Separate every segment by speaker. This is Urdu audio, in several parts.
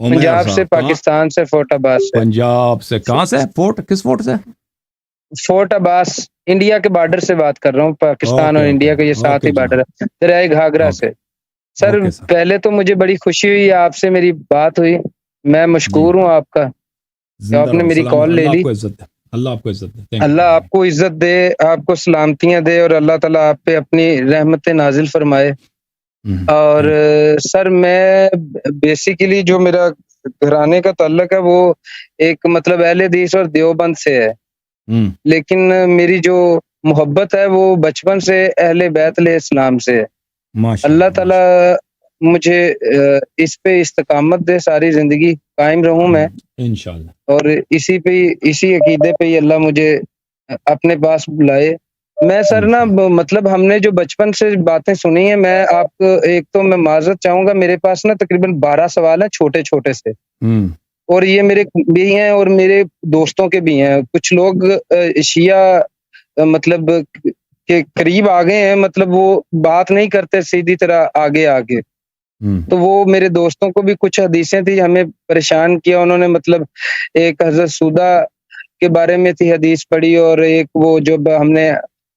Speaker 1: عمیر
Speaker 2: پنجاب سے،
Speaker 1: صاحب
Speaker 2: پاکستان سے، فورٹ عباس سے۔
Speaker 1: پنجاب سے کہاں سے؟ کس فورٹ سے؟
Speaker 2: فورٹ عباس، انڈیا کے بارڈر سے بات کر رہا ہوں، پاکستان
Speaker 1: اوکے
Speaker 2: اور
Speaker 1: اوکے
Speaker 2: انڈیا کا یہ ساتھ
Speaker 1: اوکے
Speaker 2: ہی بارڈر
Speaker 1: جناب،
Speaker 2: ہے، دریائے گھاگرا
Speaker 1: اوکے
Speaker 2: سے۔ سر
Speaker 1: اوکے سر،
Speaker 2: پہلے تو مجھے بڑی خوشی ہوئی، آپ سے میری بات ہوئی، میں
Speaker 1: جی
Speaker 2: مشکور ہوں آپ کا کہ آپ
Speaker 1: زندہ
Speaker 2: نے
Speaker 1: رہو،
Speaker 2: میری
Speaker 1: سلام،
Speaker 2: کال لے
Speaker 1: اللہ آپ
Speaker 2: لی۔
Speaker 1: کو عزت دے، اللہ آپ کو عزت دے، تھینک یو
Speaker 2: اللہ
Speaker 1: ویری
Speaker 2: آپ کو عزت دے، آپ کو سلامتیاں دے، اور اللہ تعالیٰ آپ پہ اپنی رحمت نازل فرمائے۔
Speaker 1: مچ،
Speaker 2: اور
Speaker 1: تھینک
Speaker 2: سر میں بیسیکلی جو میرا گھرانے کا تعلق ہے وہ ایک مطلب اہل حدیث اور دیوبند سے ہے،
Speaker 1: یو،
Speaker 2: لیکن میری جو محبت ہے وہ بچپن سے اہل بیت علیہ السلام سے ہے۔
Speaker 1: ماشاء
Speaker 2: اللہ
Speaker 1: اللہ ماشاء
Speaker 2: تعالیٰ مجھے اس پہ استقامت دے، ساری زندگی قائم رہوں میں،
Speaker 1: اللہ، انشاءاللہ،
Speaker 2: اور اسی عقیدے پہ ہی اللہ مجھے اپنے پاس بلائے۔ میں سر نا مطلب ہم نے جو بچپن سے باتیں سنی ہیں، میں آپ کو ایک تو میں معذرت چاہوں گا، میرے پاس نا تقریباً 12 سوال ہیں چھوٹے چھوٹے سے، اور یہ میرے بھی ہیں اور میرے دوستوں کے بھی ہیں۔ کچھ لوگ شیعہ مطلب کے قریب آ گئے ہیں، مطلب وہ بات نہیں کرتے سیدھی طرح آگے، تو وہ میرے دوستوں کو بھی کچھ حدیثیں تھی، ہمیں پریشان کیا انہوں نے، مطلب ایک حضرت سودہ کے بارے میں تھی حدیث پڑھی، اور ایک وہ جو ہم نے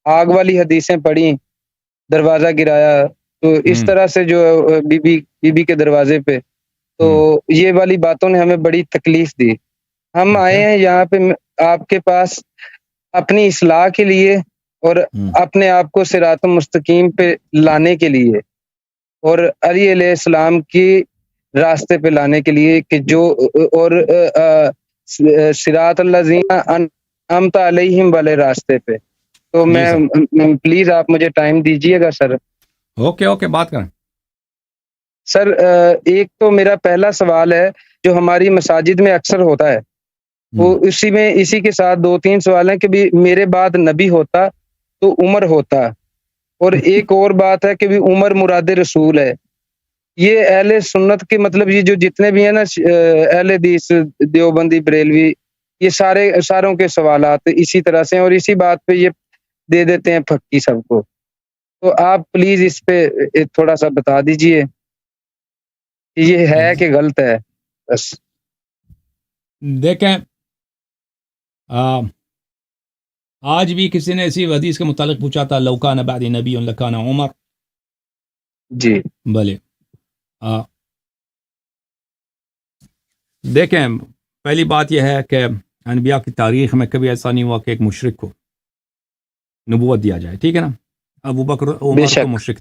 Speaker 2: آگ والی حدیثیں پڑھی، دروازہ گرایا، تو اس طرح سے جو بی بی کے دروازے پہ، تو یہ والی باتوں نے ہمیں بڑی تکلیف دی۔ ہم آئے ہیں یہاں پہ آپ کے پاس اپنی اصلاح کے لیے، اور اپنے آپ کو صراط مستقیم پہ لانے کے لیے، اور علی علیہ السلام کی راستے پہ لانے کے لیے، کہ جو اور صراط الذین انعمت علیہم والے راستے پہ۔ تو
Speaker 1: جی سر،
Speaker 2: میں پلیز آپ مجھے ٹائم دیجیے گا سر۔
Speaker 1: اوکے بات کریں۔
Speaker 2: سر ایک تو میرا پہلا سوال ہے جو ہماری مساجد میں اکثر ہوتا ہے، وہ اسی کے ساتھ 2-3 سوال ہیں کہ بھی میرے بعد نبی ہوتا تو عمر ہوتا، اور ایک اور بات ہے کہ بھی عمر مراد رسول ہے۔ یہ اہل سنت کے مطلب یہ جو جتنے بھی ہیں نا اہل حدیث دیوبندی بریلوی، یہ ساروں کے سوالات اسی طرح سے ہیں، اور اسی بات پہ یہ دے دیتے ہیں پھکی سب کو۔ تو آپ پلیز اس پہ تھوڑا سا بتا دیجئے کہ یہ ہے کہ غلط ہے۔ بس
Speaker 1: دیکھیں، آج بھی کسی نے اسی حدیث کے متعلق پوچھا تھا، لو کان بعد نبی لکان عمر،
Speaker 2: جی
Speaker 1: بھلے دیکھیں، پہلی بات یہ ہے کہ انبیاء کی تاریخ میں کبھی ایسا نہیں ہوا کہ ایک مشرک کو نبوت دیا جائے، ٹھیک ہے نا؟ ابو بکر عمر تو مشرک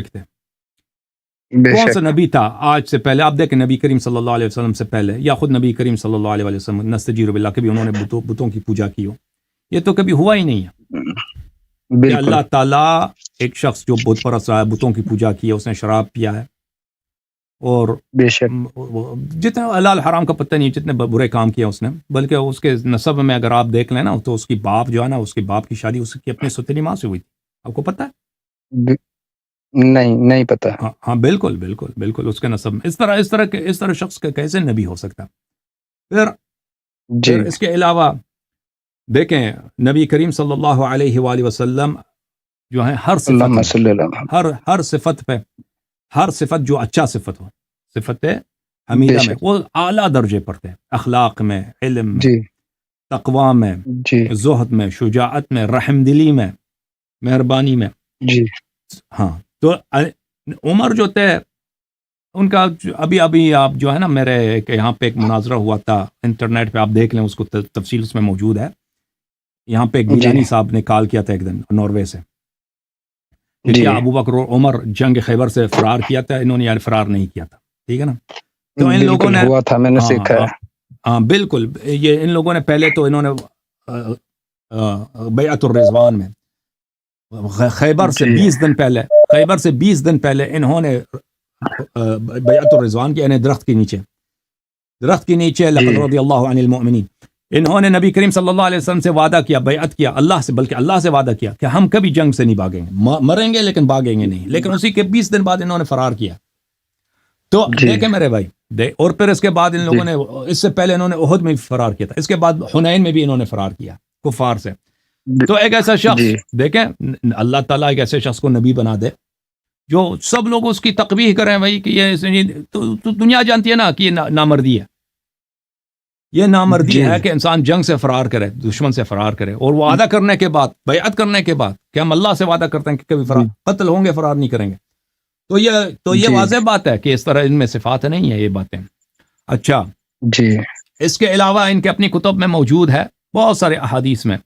Speaker 1: تھے۔ کون سا نبی تھا آج سے پہلے؟ آپ دیکھیں نبی کریم صلی اللہ علیہ وسلم سے پہلے، یا خود نبی کریم صلی اللہ علیہ وسلم نستجیر باللہ، کبھی انہوں نے بتوں کی پوجا کی ہو؟ یہ تو کبھی ہوا ہی نہیں ہے کہ اللہ تعالیٰ ایک شخص جو بت پرست رہا ہے، بتوں کی پوجا کی ہے، اس نے شراب پیا ہے، اور جتنے حلال حرام کا پتہ نہیں جتنے برے کام کیا اس نے، بلکہ اس کے نسب میں اگر آپ دیکھ لیں نا، تو اس کی باپ جو ہے نا، اس کے باپ کی شادی اس کی اپنی ستری ماں سے ہوئی تھی۔ آپ کو پتہ ہے؟
Speaker 2: نہیں پتہ۔
Speaker 1: ہاں بالکل اس کے نسب میں اس طرح شخص کا کیسے نبی ہو سکتا؟ پھر اس کے علاوہ دیکھیں، نبی کریم صلی اللہ علیہ وآلہ وسلم جو ہے ہر صفت جو اچھا صفت ہو، صفت حمیدہ میں، وہ اعلیٰ درجے پر تھے، اخلاق میں، علم میں، تقوی میں، زہد میں، شجاعت میں، رحم دلی میں، مہربانی میں۔ ہاں، تو عمر جو تھے ان کا ابھی آپ جو ہے نا، میرے یہاں پہ ایک مناظرہ ہوا تھا، انٹرنیٹ پہ آپ دیکھ لیں اس کو، تفصیل اس میں موجود ہے۔ یہاں پہ ایک گیلانی صاحب نے کال کیا تھا ایک دن ناروے سے، کہ کیا ابو بکر عمر جنگ خیبر سے فرار کیا تھا؟ انہوں نے فرار نہیں کیا تھا، ٹھیک ہے نا؟ تو ان لوگوں نے
Speaker 2: ہوا تھا، میں نے سیکھا ہے۔
Speaker 1: ہاں بالکل، یہ ان لوگوں نے پہلے تو انہوں نے بیعت الرضوان میں خیبر سے 20 دن پہلے انہوں نے بیعت الرضوان کی، یعنی درخت کے نیچے لقد رضی اللہ عن المؤمنین، انہوں نے نبی کریم صلی اللہ علیہ وسلم سے وعدہ کیا، بیعت کیا اللہ سے، بلکہ اللہ سے وعدہ کیا کہ ہم کبھی جنگ سے نہیں بھاگیں گے، مریں گے لیکن بھاگیں گے نہیں، لیکن اسی کے 20 دن بعد انہوں نے فرار کیا۔ تو دیکھیں میرے بھائی، اور پھر اس کے بعد ان لوگوں نے، اس سے پہلے انہوں نے احد میں بھی فرار کیا تھا، اس کے بعد حنین میں بھی انہوں نے فرار کیا کفار سے۔ تو ایک ایسا شخص، دیکھیں اللہ تعالیٰ ایک ایسے شخص کو نبی بنا دے جو سب لوگ اس کی تقبیح کریں بھائی کہ یہ تو دنیا جانتی ہے نا کہ یہ نامردی ہے. یہ نامردی ہے کہ انسان جنگ سے فرار کرے, دشمن سے فرار کرے, اور وعدہ کرنے کے بعد, بیعت کرنے کے بعد کہ ہم اللہ سے وعدہ کرتے ہیں کہ کبھی قتل ہوں گے, فرار نہیں کریں گے. تو یہ واضح بات ہے کہ اس طرح ان میں صفات نہیں ہے یہ باتیں. اچھا
Speaker 2: جی,
Speaker 1: اس کے علاوہ ان کے اپنی کتب میں موجود ہے بہت سارے احادیث میں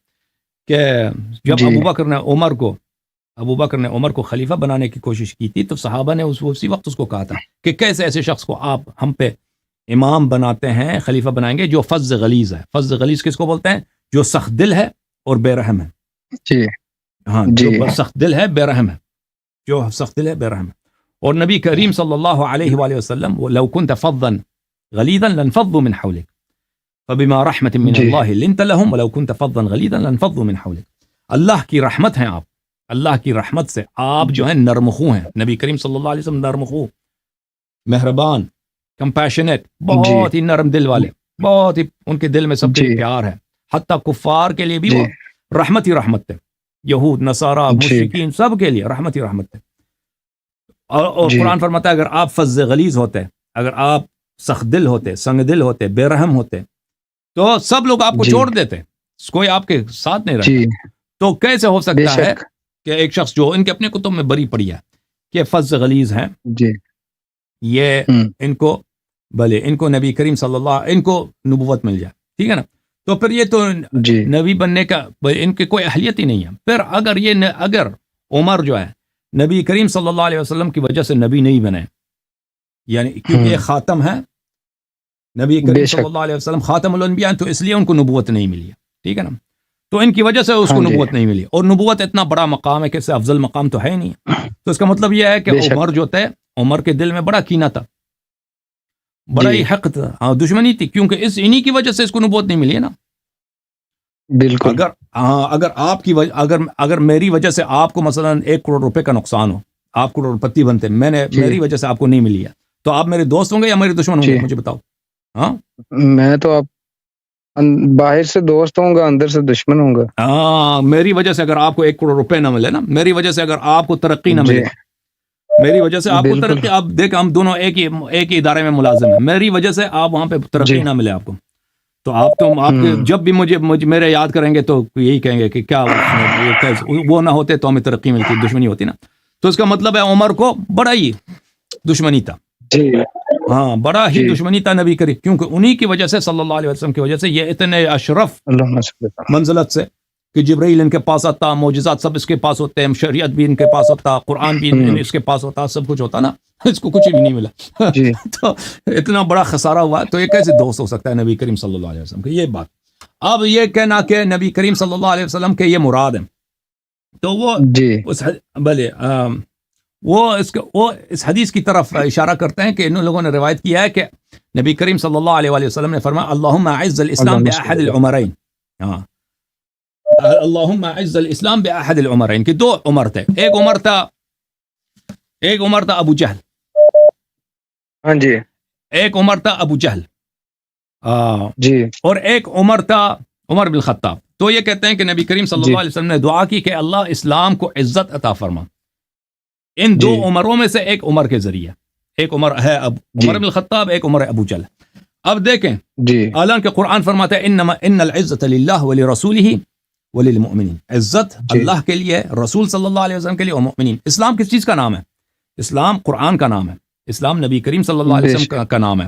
Speaker 1: کہ جب ابو بکر نے عمر کو خلیفہ بنانے کی کوشش کی تھی تو صحابہ نے اسی وقت اس کو کہا تھا کہ کیسے ایسے شخص کو آپ ہم پہ امام بناتے ہیں, خلیفہ بنائیں گے, جو فظ غلیظ ہے. فظ غلیظ کس کو بولتے ہیں؟ جو سخت دل ہے اور بے رحم ہے.
Speaker 2: جی
Speaker 1: ہاں, جو سخت دل ہے, بے رحم ہے, جو سخت دل ہے, بے رحم ہے. اور نبی کریم صلی اللہ علیہ وآلہ وسلم لو كنت فظا غلیظا لانفضوا من حولك فبما رحمة من اللہ لنت لهم ولو كنت فظا غلیظا لانفضوا من حولك. اللہ کی رحمت ہیں آپ, اللہ کی رحمت سے آپ جو ہیں نرمخو ہیں. نبی کریم صلی اللہ علیہ وسلم نرمخو, مہربان, کمپیشنیٹ, بہت ہی نرم دل والے, بہت ہی ان کے دل میں سب کے پیار ہے. حتیٰ کفار کے لیے بھی وہ رحمت ہی رحمت تھے. یہود, نصارہ, مشرکین, سب کے لیے رحمت ہی رحمت تھے. اور قرآن فرماتا ہے اگر آپ فظ غلیظ ہوتے, اگر آپ سخت دل ہوتے, سنگ دل ہوتے, بے رحم ہوتے, تو سب لوگ آپ کو چھوڑ دیتے, کوئی آپ کے ساتھ نہیں رہتا. تو کیسے ہو سکتا ہے کہ ایک شخص جو ان کے اپنے کتب میں بری پڑی ہے کہ فظ غلیظ ہیں, یہ ان کو بھلے ان کو نبی کریم صلی اللہ, ان کو نبوت مل جائے, ٹھیک ہے نا, تو پھر یہ تو نبی بننے کا ان کی کوئی اہلیت ہی نہیں ہے. پھر اگر عمر جو ہے نبی کریم صلی اللہ علیہ وسلم کی وجہ سے نبی نہیں بنے, یعنی کیونکہ یہ خاتم ہے, نبی کریم صلی اللہ علیہ وسلم خاتم الانبیاء, تو اس لیے ان کو نبوت نہیں ملی ہے, ٹھیک ہے نا, تو ان کی وجہ سے اس کو نبوت نہیں ملی. اور نبوت اتنا بڑا مقام ہے کہ اس سے افضل مقام تو ہے نہیں. تو اس کا مطلب یہ ہے کہ عمر جو تھے, عمر کے دل میں بڑا کینہ تھا, بڑا ہی حق تھا, ہاں دشمنی تھی, کیونکہ انہی کی وجہ سے اس کو نبوت نہیں ملی ہے نا.
Speaker 2: بالکل.
Speaker 1: اگر آپ کی اگر میری وجہ سے آپ کو مثلا 1 کروڑ روپے کا نقصان ہو, آپ کروڑپتی بنتے, میری وجہ سے آپ کو نہیں ملی ہے, تو آپ میرے دوست ہوں گے یا میرے دشمن ہوں گے, مجھے بتاؤ. ہاں,
Speaker 2: میں تو آپ باہر سے دوست ہوں گا, اندر سے دشمن ہوں گا.
Speaker 1: ہاں, میری وجہ سے اگر آپ کو 1 کروڑ روپے نہ ملے نا, میری وجہ سے اگر آپ کو ترقی نہ ملے, میری وجہ سے آپ کو ترقی, آپ دیکھ ہم دونوں ایک ہی ادارے میں ملازم ہیں, میری وجہ سے آپ وہاں پہ ترقی نہ ملے آپ کو, تو آپ جب بھی مجھے میرے یاد کریں گے تو یہی کہیں گے کہ کیا وہ نہ ہوتے تو ہمیں ترقی ملتی, دشمنی ہوتی نا. تو اس کا مطلب ہے عمر کو بڑا ہی دشمنی تھا, ہاں بڑا ہی دشمنی تھا نبی کریم, کیونکہ انہی کی وجہ سے صلی اللہ علیہ وسلم کی وجہ سے یہ اتنے اشرف منزلت سے کہ جبرائیل ان کے پاس آتا, معجزات سب اس کے پاس ہوتے ہیں, شریعت بھی ان کے پاس ہوتا, قرآن بھی اس کے پاس ہوتا, سب کچھ ہوتا نا, اس کو کچھ بھی نہیں ملا. تو اتنا بڑا خسارہ ہوا, تو یہ کیسے دوست ہو سکتا ہے نبی کریم صلی اللہ علیہ وسلم کی, یہ بات. اب یہ کہنا کہ نبی کریم صلی اللہ علیہ وسلم کے یہ مراد ہے, تو وہ بھلے وہ اس حدیث کی طرف اشارہ کرتے ہیں کہ ان لوگوں نے روایت کیا ہے کہ نبی کریم صلی اللہ علیہ وسلم نے فرمایا اللہم اعز الاسلام باحد العمرین, ہاں اللہم اعز الاسلام باحد العمرین, کہ 2 عمر تھے, ایک عمر تھا ابو جہل,
Speaker 2: ہاں جی,
Speaker 1: ایک عمر تھا ابو جہل, اور ایک عمر تھا عمر بن الخطاب. تو یہ کہتے ہیں کہ نبی کریم صلی اللہ علیہ وسلم نے دعا کی کہ اللہ اسلام کو عزت عطا فرما ان 2 عمروں میں سے ایک عمر کے ذریعے. ایک عمر ہے عمر بن الخطاب, ایک عمر ہے ابو جہل. اب دیکھیں اعلان کہ قرآن فرماتا ہے ان العزت للہ ولرسولہ وللمؤمنین, عزت اللہ کے لیے, رسول صلی اللہ علیہ وسلم کے لیے اور مؤمنین. اسلام کس چیز کا نام ہے؟ اسلام قرآن کا نام ہے, اسلام نبی کریم صلی اللہ علیہ وسلم کا نام ہے.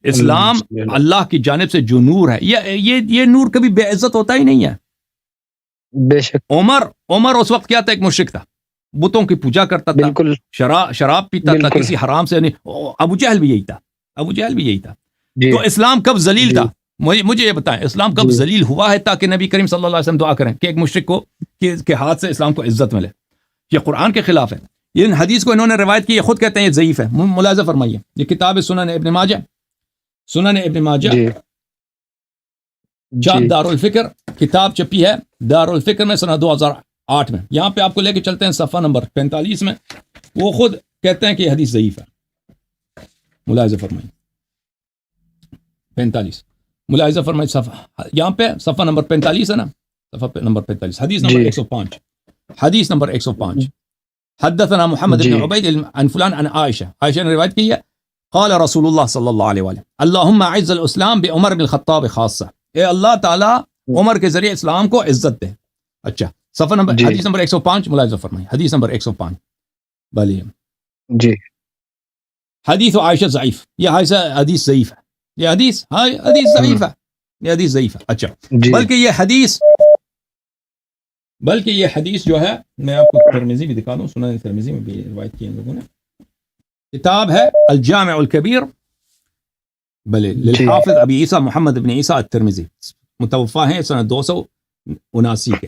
Speaker 1: اسلام اللہ کی جانب سے جو نور ہے, یہ نور کبھی بے عزت ہوتا ہی نہیں ہے.
Speaker 2: بے شک.
Speaker 1: عمر اس وقت کیا تھا؟ ایک مشرک تھا, بتوں کی پوجا کرتا تھا, شراب پیتا تھا, کسی حرام سے نہیں. ابو جہل بھی یہی تھا. تو اسلام کب ذلیل تھا؟ مجھے یہ بتائیں, اسلام کب ذلیل ہوا ہے تاکہ نبی کریم صلی اللہ علیہ وسلم دعا کریں کہ ایک مشرک کو کے ہاتھ سے اسلام کو عزت ملے؟ یہ قرآن کے خلاف ہے. یہ حدیث کو انہوں نے روایت کی, یہ خود کہتے ہیں یہ ضعیف ہے. ملاحظہ فرمائیے, یہ کتاب ہے سنن ابن ماجہ, دار الفکر کتاب چھپی ہے دار الفکر میں سنہ 2008 میں. یہاں پہ آپ کو لے کے چلتے ہیں صفحہ نمبر 45 میں, وہ خود کہتے ہیں کہ یہ حدیث ضعیف ہے. ملاحظہ فرمائیے 45, ملاحظہ فرمائیے صفحہ, یہاں پہ صفحہ نمبر 45 ہے نا, صفحہ نمبر 45, حدیث نمبر 105, حدیث نمبر 105. حدثنا محمد
Speaker 2: جی
Speaker 1: بن عبید عن فلان عن عائشہ نے روایت کی ہے قال رسول اللہ صلی اللہ علیہ وآلہ اللہم اعز الاسلام بعمر بن الخطاب خاصہ، اے اللہ تعالیٰ عمر کے ذریعے اسلام کو عزت دے. اچھا صفحہ نمبر
Speaker 2: جی
Speaker 1: حدیث نمبر 105 ملاحظہ فرمائیں، حدیث نمبر 105. بلیے
Speaker 2: جی
Speaker 1: حدیث عائشہ ضعیف، یہ حدیث ضعیف ہے، یہ حدیث ضعیف ہے، یہ حدیث ضعیف ہے. اچھا
Speaker 2: جی
Speaker 1: بلکہ یہ حدیث جو ہے میں آپ کو ترمذی بھی دکھا دوں، سنن ترمذی میں بھی روایت کی ان لوگوں نے، کتاب ہے الجامع الکبیر بلے للحافظ ابی عیسیٰ محمد بن عیسیٰ الترمذی، متوفا ہیں سنہ 279 کے،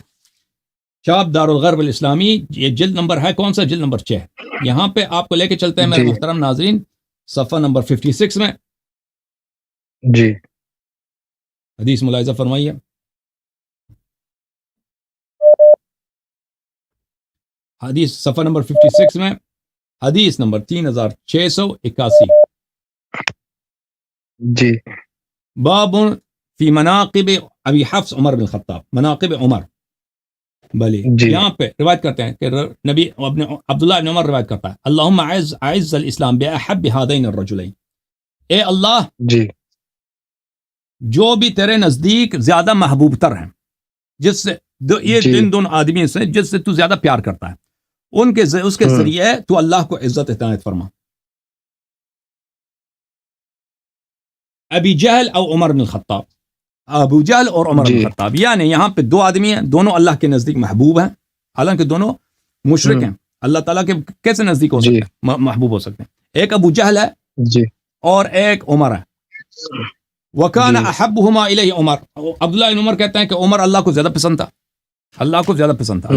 Speaker 1: چاپ دار الغرب الاسلامی. یہ جلد نمبر ہے کون سا؟ جلد نمبر 6. یہاں پہ آپ کو لے کے چلتے ہیں میرے محترم ناظرین صفحہ نمبر 56 میں.
Speaker 2: جی
Speaker 1: حدیث ملاحظہ فرمائیے. حدیث صفحہ نمبر 56 میں حدیث نمبر 3681.
Speaker 2: جی
Speaker 1: باب فی مناقب ابی حفص عمر بن خطاب، مناقب عمر. بلی
Speaker 2: جی
Speaker 1: یہاں پہ روایت کرتے ہیں کہ نبی عبداللہ بن عمر روایت کرتا ہے اللہم اعز الاسلام باحب هذین الرجلین، اے اللہ
Speaker 2: جی
Speaker 1: جو بھی تیرے نزدیک زیادہ محبوب تر ہیں، جس سے یہ ان دونوں آدمی سے جس سے تو زیادہ پیار کرتا ہے، اس کے ذریعے تو اللہ کو عزت عنایت فرما. ابی جہل او عمر بن الخطاب، ابو جہل اور عمر بن الخطاب، یعنی یہاں پہ دو آدمی ہیں، دونوں اللہ کے نزدیک محبوب ہیں، حالانکہ دونوں مشرک ہیں، اللہ تعالیٰ کے کیسے نزدیک ہو سکتے ہیں، محبوب ہو سکتے ہیں؟ ایک ابو جہل ہے
Speaker 2: جی
Speaker 1: اور ایک عمر ہے. وکان احبہما الیہ عمر، عبداللہ بن عمر کہتے ہیں کہ عمر اللہ کو زیادہ پسند تھا، اللہ کو زیادہ پسند تھا،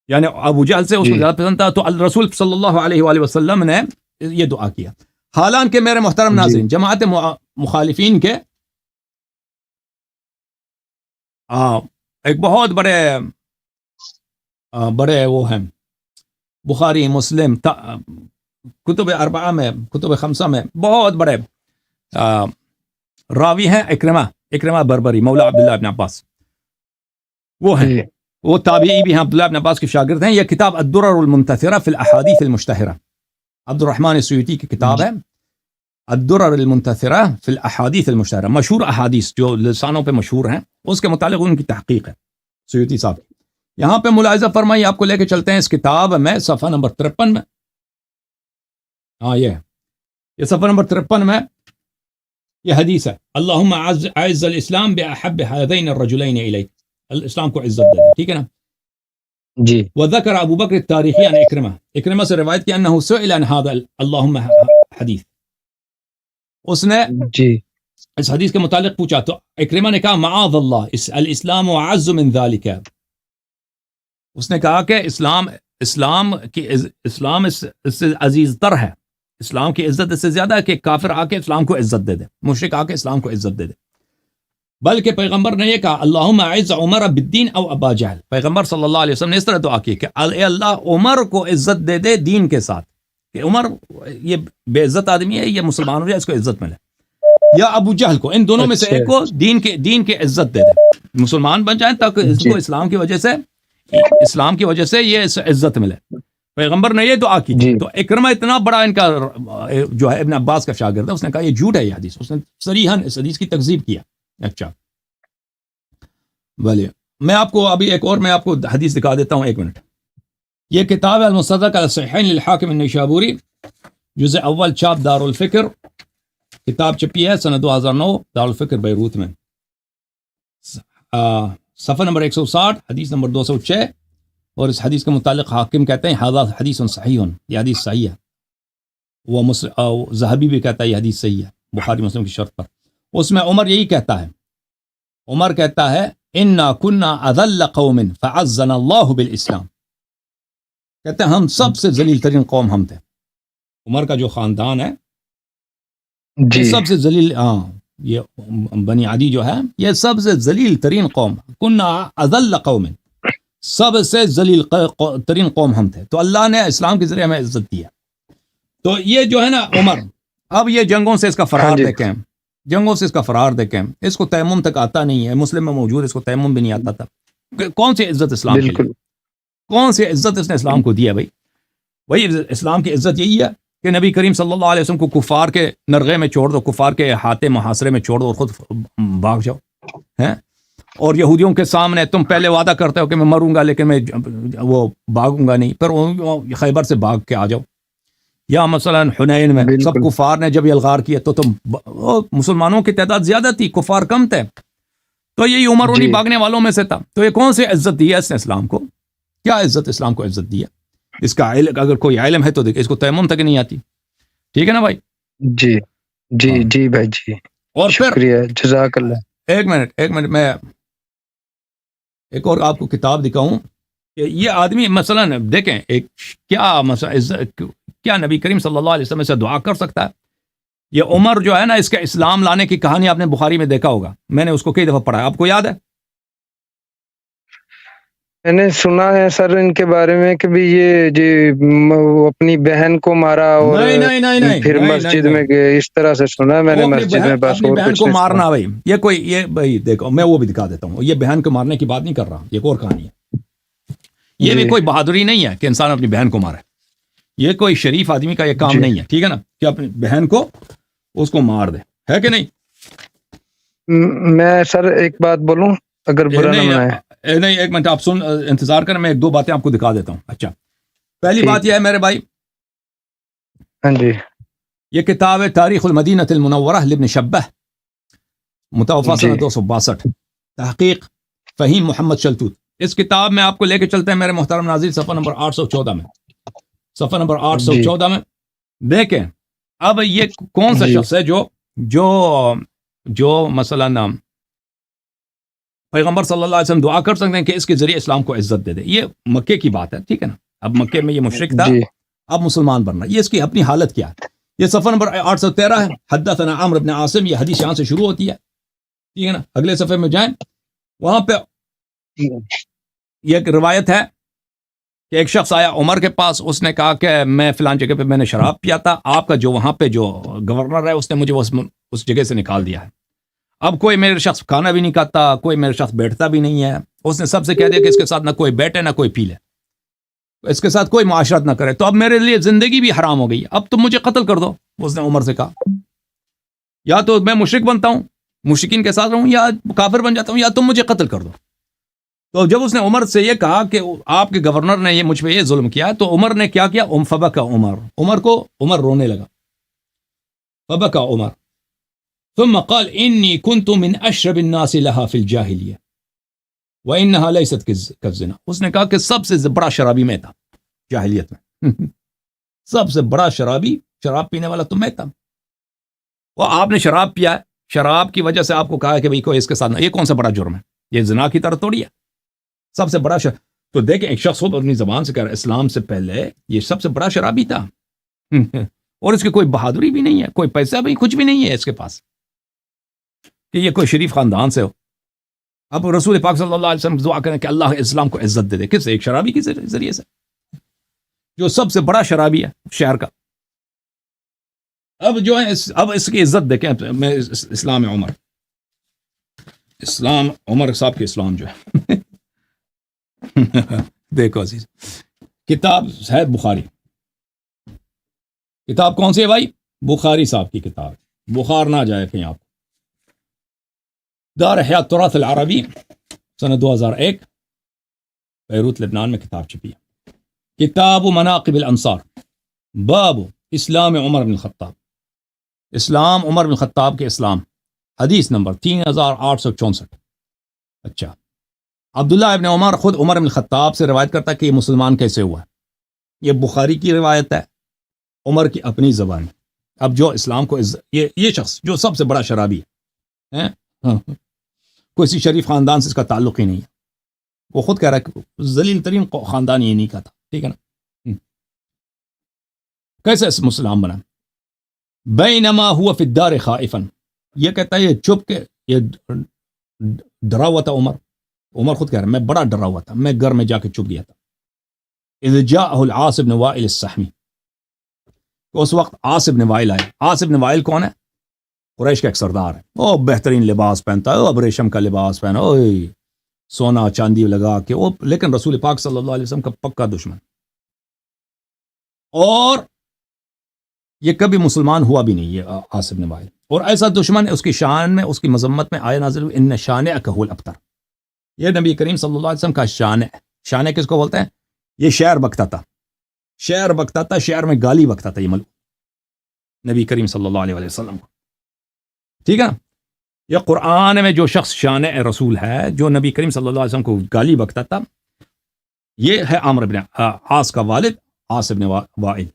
Speaker 1: یعنی ابو جہل سے اس کو زیادہ پسند تھا. تو الرسول صلی اللہ علیہ وآلہ وسلم نے یہ دعا کیا. حالانکہ میرے محترم ناظرین جماعت مخالفین کے ایک بہت بڑے وہ ہیں، بخاری مسلم کتب اربعہ میں، کتب خمسہ میں بہت بڑے راوی ہیں، اکرمہ بربری مولا عبداللہ ابن عباس، وہ ہیں، وہ تابعی بھی ہیں، عبداللہ ابن عباس کے شاگرد ہیں. یہ کتاب الدرر المنتثرہ فی الاحادیث المشتہرہ، عبد الرحمن سیوطی کی کتاب ہے الدرر المنتثرہ فی الاحادیث المشتہرہ، مشہور احادیث جو لسانوں پہ مشہور ہیں، اس کے متعلق ان کی تحقیق ہے سیوطی صاحب. یہاں پہ ملاحظہ فرمائیے، آپ کو لے کے چلتے ہیں اس کتاب میں صفحہ نمبر 53 میں، یہ صفحہ نمبر 53 میں یہ حدیث ہے اللہم اعز الاسلام باحب هذین الرجلین الیک، اسلام کو عزت دے دے، ٹھیک ہے نا
Speaker 2: جی.
Speaker 1: وذکر ابو بکر التاریخی عن اکرمہ سے روایت کی انہ سئل عن هذا اللہم حدیث، اس نے اس حدیث کے متعلق پوچھا تو اکرمہ نے کہا معاذ اللہ الاسلام اعز من ذلك، اس نے کہا کہ اسلام اس سے عزیز تر ہے، اسلام کی عزت اس سے زیادہ ہے کہ کافر آ کے اسلام کو عزت دے دے، مشرک آ کے اسلام کو عزت دے دے. بلکہ پیغمبر نے یہ کہا اللہم اعز عمر بالدین او ابا جہل، پیغمبر صلی اللہ علیہ وسلم نے اس طرح دعا کی کہ اے اللہ عمر کو عزت دے دے دین کے ساتھ، کہ عمر یہ بے عزت آدمی ہے، یہ مسلمان ہو جائے، اس کو عزت ملے، یا ابو جہل کو، ان دونوں میں سے ایک کو دین کے عزت دے دے، مسلمان بن جائیں تاکہ اس کو اسلام کی وجہ سے یہ عزت ملے. پیغمبر نے یہ دعا کی تھی. تو اکرمہ اتنا بڑا ان کا جو ہے ابن عباس کا شاگرد ہے، اس نے کہا یہ جھوٹ ہے یہ حدیث، اس نے صریحاً اس حدیث کی تکذیب کیا. اچھا بھلے میں آپ کو ابھی ایک اور میں آپ کو حدیث دکھا دیتا ہوں، ایک منٹ. یہ کتاب ہے المستدرک علی الصحیحین للحاکم النیشابوری، جزء اول، چاپ دار الفکر، کتاب چھپی ہے سنہ 2009 دار الفکر بیروت میں، صفحہ نمبر 160، حدیث نمبر 206. اور اس حدیث کے متعلق حاکم کہتے ہیں ھذا حدیث صحیح، یہ حدیث صحیح ہے. وہ ذہبی بھی کہتا ہے یہ حدیث صحیح ہے بخاری مسلم کی شرط پر. اس میں عمر یہی کہتا ہے، عمر کہتا ہے انا کنا اذل قوم فعزنا اللہ بالاسلام، کہتے ہیں ہم سب سے ذلیل ترین قوم ہم تھے. عمر کا جو خاندان ہے سب سے ذلیل، یہ بنی عدی جو ہے یہ سب سے ذلیل ترین قوم، کنا اذل قوم، سب سے ذلیل ترین قوم ہم تھے. تو اللہ نے اسلام کے ذریعے ہمیں عزت دیا. تو یہ جو ہے نا عمر، اب یہ جنگوں سے اس کا فرار دیکھیں، جنگوں سے اس کا فرار دیکھیں، اس کو تیمم تک آتا نہیں ہے، مسلم میں موجود اس کو تیمم بھی نہیں آتا تھا. کون سی عزت اسلام کے لیے، کون سی عزت اس نے اسلام کو دیا بھائی؟ وہی اسلام کی عزت یہی ہے کہ نبی کریم صلی اللہ علیہ وسلم کو کفار کے نرغے میں چھوڑ دو، کفار کے احاطے محاصرے میں چھوڑ دو اور خود بھاگ جاؤ ہیں، اور یہودیوں کے سامنے تم پہلے وعدہ کرتے ہو کہ میں مروں گا لیکن میں وہ بھاگوں گا نہیں، پھر خیبر سے بھاگ کے آ جاؤ، یا مثلا حنین میں سب کفار نے جب یلغار کیا تو تم مسلمانوں کی تعداد زیادہ تھی، کفار کم تھے، تو یہی عمر انہیں بھاگنے والوں میں سے تھا. تو یہ کون سی عزت دی ہے اس نے اسلام کو؟ کیا عزت اسلام کو عزت دی ہے؟ اس کا اگر کوئی علم ہے تو دیکھ، اس کو تیمم تک نہیں آتی. ٹھیک ہے نا بھائی؟
Speaker 2: جی جی جی بھائی جی،
Speaker 1: اور
Speaker 2: شکریہ، جزاک اللہ.
Speaker 1: ایک منٹ میں ایک اور آپ کو کتاب دکھاؤں کہ یہ آدمی مثلا دیکھیں ایک کیا نبی کریم صلی اللہ علیہ وسلم سے دعا کر سکتا ہے؟ یہ عمر جو ہے نا، اس کا اسلام لانے کی کہانی آپ نے بخاری میں دیکھا ہوگا، میں نے اس کو کئی دفعہ پڑھا ہے، آپ کو یاد ہے؟
Speaker 2: میں نے سنا ہے سر ان کے بارے میں کہ بھی یہ جی اپنی بہن کو مارا اور
Speaker 1: نہیں
Speaker 2: پھر مسجد میں گئے، اس طرح سے سنا ہے میں نے مسجد میں. بس
Speaker 1: اپنی بہن کو مارنا بھائی، یہ بھائی دیکھو میں وہ بھی دکھا دیتا ہوں، یہ بہن کو مارنے کی بات نہیں کر رہا، یہ ایک اور کہانی ہے. یہ بھی کوئی بہادری نہیں ہے کہ انسان اپنی بہن کو مارے، یہ کوئی شریف آدمی کا یہ کام نہیں ہے، ٹھیک ہے نا، کہ اپنی بہن کو اس کو مار دے، ہے کہ نہیں؟
Speaker 2: میں سر ایک بات بولوں اگر برا نہ منائے؟
Speaker 1: نہیں، ایک منٹ آپ انتظار کریں، میں ایک دو باتیں آپ کو دکھا دیتا ہوں. اچھا، پہلی بات یہ ہے میرے بھائی،
Speaker 2: ہاں جی،
Speaker 1: یہ کتاب ہے تاریخ المدینہ المنورہ لابن شبہ، متوفی سنہ 262، تحقیق فہیم محمد شلتوت. اس کتاب میں آپ کو لے کے چلتے ہیں میرے محترم ناظرین صفحہ نمبر 814 میں، صفحہ نمبر 814 میں دیکھیں. اب یہ کون سا شخص ہے جو مثلا پیغمبر صلی اللہ علیہ وسلم دعا کر سکتے ہیں کہ اس کے ذریعے اسلام کو عزت دے دے؟ یہ مکے کی بات ہے، ٹھیک ہے نا، اب مکے میں یہ مشرک تھا، اب مسلمان بننا، یہ اس کی اپنی حالت کیا ہے؟ یہ صفحہ نمبر 813 ہے، حدثنا عمرو بن عاصم، یہ حدیث یہاں سے شروع ہوتی ہے، ٹھیک ہے نا. اگلے صفحے میں جائیں، وہاں پہ یہ ایک روایت ہے کہ ایک شخص آیا عمر کے پاس، اس نے کہا کہ میں فلان جگہ پہ میں نے شراب پیا تھا، آپ کا جو وہاں پہ جو گورنر ہے اس نے مجھے اس جگہ سے نکال دیا ہے، اب کوئی میرے شخص کھانا بھی نہیں کھاتا، کوئی میرے شخص بیٹھتا بھی نہیں ہے، اس نے سب سے کہہ دیا کہ اس کے ساتھ نہ کوئی بیٹھے نہ کوئی پی لے، اس کے ساتھ کوئی معاشرت نہ کرے، تو اب میرے لیے زندگی بھی حرام ہو گئی، اب تم مجھے قتل کر دو. اس نے عمر سے کہا یا تو میں مشرک بنتا ہوں، مشرکین کے ساتھ رہوں، یا کافر بن جاتا ہوں، یا تم مجھے قتل کر دو. تو جب اس نے عمر سے یہ کہا کہ آپ کے گورنر نے یہ مجھ پہ یہ ظلم کیا، تو عمر نے کیا کیا؟ فبکا عمر رونے لگا، فبکا عمر ثم قال انی كنت من اشرب الناس لها في الجاهلیہ وانها ليست كالزنا. اس نے کہا کہ سب سے بڑا شرابی میں تھا جاہلیت میں، سب سے بڑا شراب پینے والا تو میں تھا. وہ آپ نے شراب پیا ہے، شراب کی وجہ سے آپ کو کہا ہے کہ بھئی کوئی اس کے ساتھ نہ، یہ کون سا بڑا جرم ہے؟ یہ زنا کی طرح توڑی ہے، سب سے بڑا تو دیکھیں ایک شخص خود اپنی زبان سے کہہ رہا ہے اسلام سے پہلے یہ سب سے بڑا شرابی تھا، اور اس کی کوئی بہادری بھی نہیں ہے، کوئی پیسہ بھی کچھ بھی نہیں ہے اس کے پاس کہ یہ کوئی شریف خاندان سے ہو. اب رسول پاک صلی اللہ علیہ وسلم دعا کریں کہ اللہ اسلام کو عزت دے دے، کس؟ ایک شرابی کے ذریعے سے، جو سب سے بڑا شرابی ہے شہر کا. اب جو ہے اب اس کی عزت دیکھیں، میں اسلام عمر صاحب کے اسلام جو ہے دیکھو عزیز، کتاب ہے بخاری، کتاب کون سی ہے بھائی؟ بخاری صاحب کی کتاب، بخار نہ جائے کہیں آپ. دار حیات تراث العربی سنہ 2001 بیروت لبنان میں کتاب چھپی ہے. کتاب مناقب الانصار، باب اسلام عمر بن الخطاب، اسلام عمر بن الخطاب کے اسلام، حدیث نمبر 3864. اچھا، عبداللہ ابن عمر خود عمر بن الخطاب سے روایت کرتا ہے کہ یہ مسلمان کیسے ہوا ہے. یہ بخاری کی روایت ہے، عمر کی اپنی زبان. اب جو اسلام کو یہ شخص جو سب سے بڑا شرابی ہے، کوئی شریف خاندان سے اس کا تعلق ہی نہیں ہے، وہ خود کہہ رہا ہے کہ ذلیل ترین خاندان یہ نہیں کا تھا، ٹھیک ہے نا. کیسے اس مسلمان بنا؟ بینما ہوا فی الدار خائفا، یہ کہتا ہے یہ چپ کے یہ ڈرا ہوا تھا عمر خود کہہ رہا ہے میں بڑا ڈرا ہوا تھا، میں گھر میں جا کے چپ گیا تھا. اذ جاءہ العاص بن وائل السہمی، اس وقت عاص بن وائل آئے. عاص بن وائل کون ہے؟ قریش کا ایک سردار ہے، وہ بہترین لباس پہنتا ہے، اب ریشم کا لباس پہنا، سونا چاندی لگا کے، وہ لیکن رسول پاک صلی اللہ علیہ وسلم کا پکا دشمن. اور یہ کبھی مسلمان ہوا بھی نہیں یہ عاص بن وائل، اور ایسا دشمن اس کی شان میں، اس کی مذمت میں آیا نازل ہوئی ان شانئک هو الابتر، یہ نبی کریم صلی اللہ علیہ وسلم کا شان ہے۔ شان ہے کس کو بولتے ہیں؟ یہ شعر بکتا تھا، شعر بکتا تھا، شعر میں گالی بکتا تھا یہ نبی کریم صلی اللہ علیہ وسلم کو، ٹھیک ہے نا؟ یہ قرآن میں جو شخص شان رسول ہے، جو نبی کریم صلی اللہ علیہ وسلم کو گالی بکتا تھا، یہ ہے عامر بن عاص کا والد عاص بن وائل۔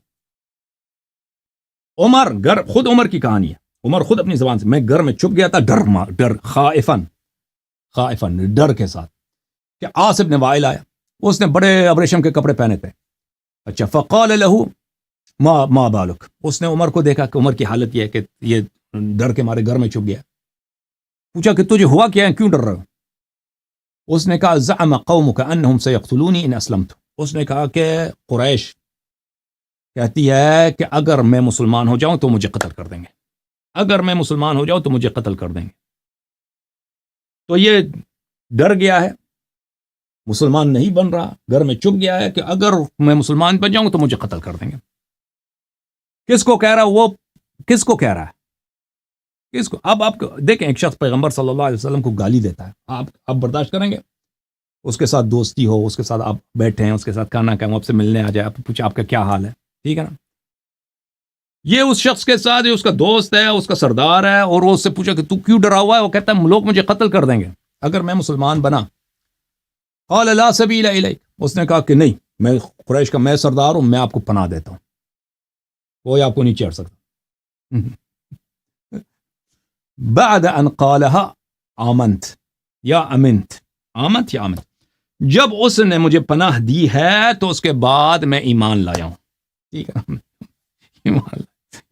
Speaker 1: عمر، خود عمر کی کہانی ہے، عمر خود اپنی زبان سے، میں گھر میں چھپ گیا تھا ڈر خائفن ڈر کے ساتھ کہ عاص بن وائل آیا، اس نے بڑے ابریشم کے کپڑے پہنے تھے، اچھا فقال له ما بالک، اس نے عمر کو دیکھا کہ عمر کی حالت یہ ہے کہ یہ ڈر کے مارے گھر میں چھپ گیا، پوچھا کہ تجھے ہوا کیا ہے، کیوں ڈر رہے ہو؟ اس نے کہا زعم قومک انہم سیقتلونی ان اسلمت، اس نے کہا کہ قریش کہتی ہے کہ اگر میں مسلمان ہو جاؤں تو مجھے قتل کر دیں گے، اگر میں مسلمان ہو جاؤں تو مجھے قتل کر دیں گے۔ تو یہ ڈر گیا ہے، مسلمان نہیں بن رہا، گھر میں چھپ گیا ہے کہ اگر میں مسلمان بن جاؤں تو مجھے قتل کر دیں گے۔ کس کو کہہ رہا ہے وہ؟ کس کو کہہ رہا ہے؟ کس کو؟ اب آپ دیکھیں، ایک شخص پیغمبر صلی اللہ علیہ وسلم کو گالی دیتا ہے، آپ برداشت کریں گے؟ اس کے ساتھ دوستی ہو، اس کے ساتھ آپ بیٹھے ہیں، اس کے ساتھ کھانا کھائیں، آپ سے ملنے آ جائے، آپ پوچھیں آپ کا کیا حال ہے، ٹھیک ہے نا؟ یہ اس شخص کے ساتھ، یہ اس کا دوست ہے، اس کا سردار ہے، اور وہ اس سے پوچھا کہ تو کیوں ڈرا ہوا ہے؟ وہ کہتا ہے لوگ مجھے قتل کر دیں گے اگر میں مسلمان بنا۔ قال لا سبیل الیک، اس نے کہا کہ نہیں، میں قریش کا میں سردار ہوں، میں آپ کو پناہ دیتا ہوں، کوئی آپ کو نہیں چیڑ سکتا۔ بعد ان قالها آمنت یا امنت، آمنت یا امنت، جب اس نے مجھے پناہ دی ہے تو اس کے بعد میں ایمان لایا ہوں، ٹھیک ہے؟ ایمان،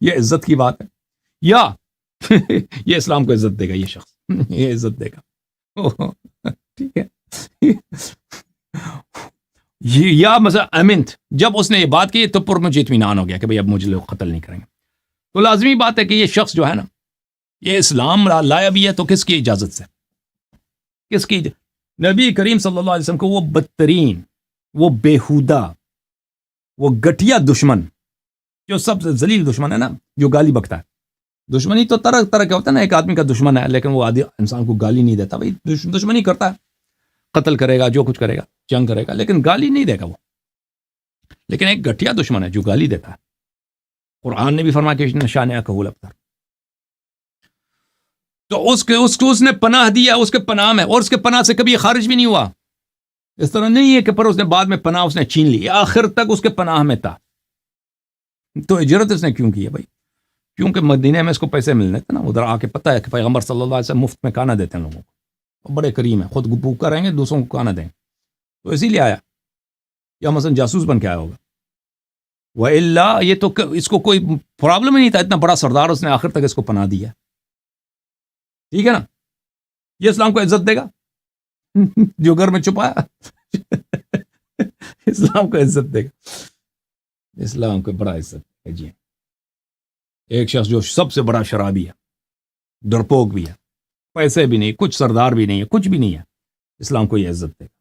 Speaker 1: یہ عزت کی بات ہے، یا یہ اسلام کو عزت دے گا، یہ شخص یہ عزت دے گا، ٹھیک ہے؟ یا مثلا امنت، جب اس نے یہ بات کی تو پر مجھے اطمینان ہو گیا کہ بھئی اب مجھے لوگ قتل نہیں کریں گے۔ تو لازمی بات ہے کہ یہ شخص جو ہے نا، یہ اسلام لایا بھی ہے تو کس کی اجازت سے؟ کس کی؟ نبی کریم صلی اللہ علیہ وسلم کو وہ بدترین، وہ بیہودہ، وہ گٹھیا دشمن، جو سب سے ذلیل دشمن ہے نا، جو گالی بکتا ہے۔ دشمنی تو طرح طرح کا ہوتا ہے نا، ایک آدمی کا دشمن ہے لیکن وہ آدھی انسان کو گالی نہیں دیتا، بھائی دشمنی کرتا ہے، قتل کرے گا، جو کچھ کرے گا، جنگ کرے گا، لیکن گالی نہیں دے گا وہ۔ لیکن ایک گٹھیا دشمن ہے جو گالی دیتا ہے، قرآن نے بھی فرمایا کہ نشانئک هو الابتر، تو اس نے پناہ دیا، اس کے پناہ میں، اور اس کے پناہ سے کبھی خارج بھی نہیں ہوا۔ اس طرح نہیں ہے کہ پر اس نے بعد میں پناہ اس نے چھین لی، آخر تک اس کے پناہ میں تھا۔ تو ہجرت اس نے کیوں کی ہے بھائی؟ کیونکہ مدینہ میں اس کو پیسے ملنے تھے نا، ادھر آ کے پتہ ہے کہ پیغمبر صلی اللہ علیہ وسلم مفت میں کھانا دیتے ہیں لوگوں کو، بڑے کریم ہیں، خود بھوکا رہیں گے، دوسروں کو کھانا دیں، تو اسی لیے آیا، یا مثلا جاسوس بن کے آیا ہوگا، وَإِلَّا یہ تو اس کو کوئی پرابلم ہی نہیں تھا، اتنا بڑا سردار، اس نے آخر تک اس کو پناہ دیا، ٹھیک ہے نا؟ یہ اسلام کو عزت دے گا جو گھر میں چھپایا اسلام کو عزت دے گا، اسلام کو بڑا عزت ہے جی۔ ایک شخص جو سب سے بڑا شرابی ہے، ڈرپوک بھی ہے، پیسے بھی نہیں، کچھ سردار بھی نہیں ہے، کچھ بھی نہیں ہے، اسلام کو یہ عزت دے گا۔